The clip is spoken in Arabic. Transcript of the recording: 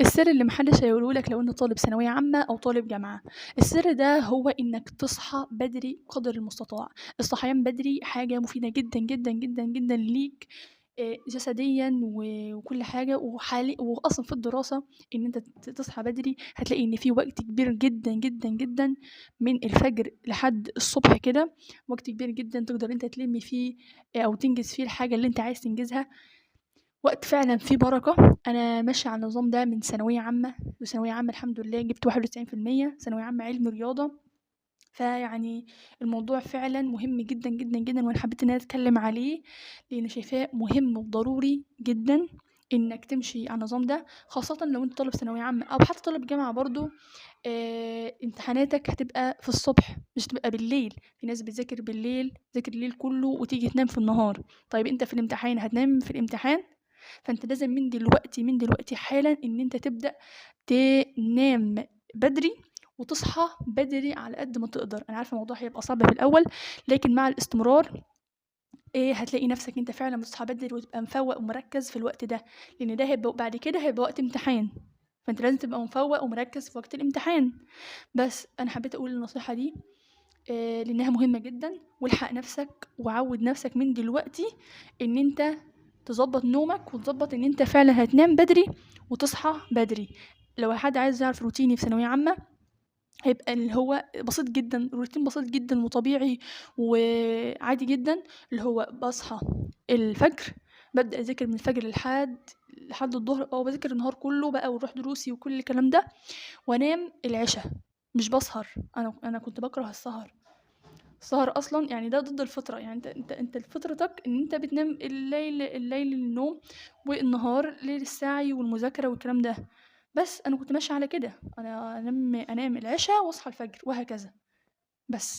السر اللي ما حدش هيقوله لك لو أنت طالب ثانوية عامة أو طالب جامعة، السر ده هو إنك تصحى بدري قدر المستطاع. الصحيان بدري حاجة مفيدة جدًا، جدًا، جدًا، جدًا ليك جسديًا وكل حاجة، وأصلًا في الدراسة إن أنت تصحى بدري هتلاقي إن في وقت كبير جدًا، جدًا، جدًا من الفجر لحد الصبح كده، وقت كبير جدًا تقدر أنت تلِم فيه أو تنجز فيه الحاجة اللي أنت عايز تنجزها. وقت فعلًا فيه بركة. أنا ماشية على النظام ده من ثانوية عامة، وثانوية عامة الحمد لله جِبت 91%، ثانوية عامة علمي رياضة. فيعني الموضوع فعلًا مهم جدًا، جدًا، جدًا، وأنا حبيت إن أنا أتكلم عليه، لإن شايفاه مهم وضروري جدًا إنك تمشي على النظام ده، خاصةً لو أنت طالب ثانوية عامة أو حتى طالب جامعة برضه. امتحاناتك هتبقى في الصبح مش هتبقى بالليل. في ناس بتذاكر بالليل، تذاكر الليل كله وتيجي تنام في النهار. طيب أنت في الامتحان هتنام في الامتحان؟ فأنت لازم من دلوقتي، من دلوقتي حالًا إن أنت تبدأ تنام بدري وتصحى بدري على قد ما تقدر. أنا عارفة الموضوع هيبقى صعب في الأول، لكن مع الاستمرار هتلاقي نفسك أنت فعلًا بتصحى بدري وتبقى مفوّق ومركّز في الوقت ده، لإن ده هيبقى بعد كده هيبقى وقت امتحان، فأنت لازم تبقى مفوّق ومركّز في وقت الامتحان. بس أنا حبيت أقول النصيحة دي لإنها مهمة جدًا، والحق نفسك وعوّد نفسك من دلوقتي إن أنت تضبّط نومك وتضبّط إن أنت فعلًا هتنام بدري وتصحى بدري. لو حد عايز يعرف روتيني في ثانوية عامة هيبقى اللي هو بسيط جدًا، روتين بسيط جدًا وطبيعي وعادي جدًا. اللي هو باصحى الفجر، بابدأ أذاكر من الفجر لحد الضهر، باذاكر النهار كله بقى وأروح دروسي وكل الكلام ده، وأنام العشا. مش باسهر. أنا كنت باكره السهر. السهر أصلًا يعني ده ضد الفطرة. يعني أنت فطرتك إن أنت بتنام الليل للنوم، والنهار للسعي والمذاكرة والكلام ده. بس أنا كنت ماشية على كده. أنا أنام العشا وأصحى الفجر وهكذا. بس.